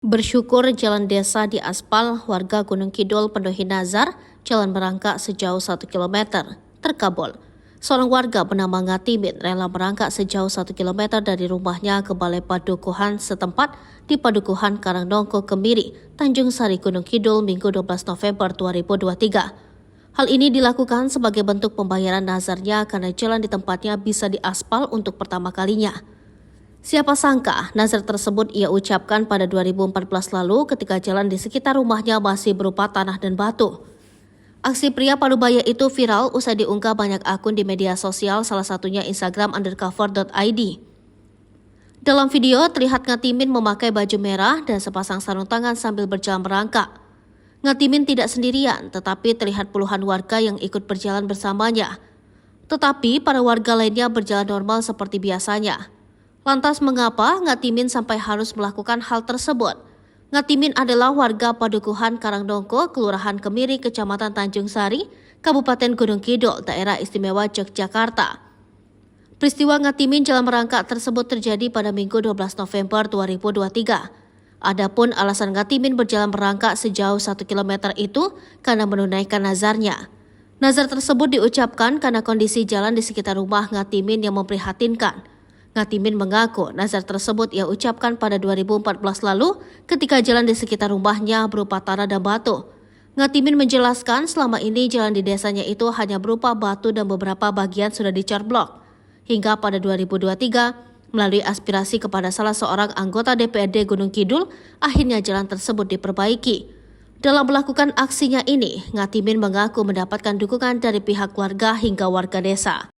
Bersyukur jalan desa di aspal, warga Gunung Kidul penuhi nazar, jalan merangkak sejauh 1 km, terkabul. Seorang warga bernama Ngatimin rela merangkak sejauh 1 km dari rumahnya ke Balai Padukuhan setempat di Padukuhan Karangdongko Kemiri, Tanjung Sari, Gunung Kidul, Minggu 12 November 2023. Hal ini dilakukan sebagai bentuk pembayaran nazarnya karena jalan di tempatnya bisa diaspal untuk pertama kalinya. Siapa sangka, nazar tersebut ia ucapkan pada 2014 lalu ketika jalan di sekitar rumahnya masih berupa tanah dan batu. Aksi pria Parubaya itu viral usai diunggah banyak akun di media sosial, salah satunya Instagram _undercover.id. Dalam video, terlihat Ngatimin memakai baju merah dan sepasang sarung tangan sambil berjalan merangkak. Ngatimin tidak sendirian, tetapi terlihat puluhan warga yang ikut berjalan bersamanya. Tetapi para warga lainnya berjalan normal seperti biasanya. Lantas mengapa Ngatimin sampai harus melakukan hal tersebut? Ngatimin adalah warga Padukuhan Karangdongko, Kelurahan Kemiri, Kecamatan Tanjung Sari, Kabupaten Gunung Kidul, Daerah Istimewa Yogyakarta. Peristiwa Ngatimin jalan merangkak tersebut terjadi pada Minggu 12 November 2023. Adapun alasan Ngatimin berjalan merangkak sejauh 1 km itu karena menunaikan nazarnya. Nazar tersebut diucapkan karena kondisi jalan di sekitar rumah Ngatimin yang memprihatinkan. Ngatimin mengaku nazar tersebut ia ucapkan pada 2014 lalu ketika jalan di sekitar rumahnya berupa tanah dan batu. Ngatimin menjelaskan selama ini jalan di desanya itu hanya berupa batu dan beberapa bagian sudah dicor blok. Hingga pada 2023, melalui aspirasi kepada salah seorang anggota DPRD Gunung Kidul, akhirnya jalan tersebut diperbaiki. Dalam melakukan aksinya ini, Ngatimin mengaku mendapatkan dukungan dari pihak warga hingga warga desa.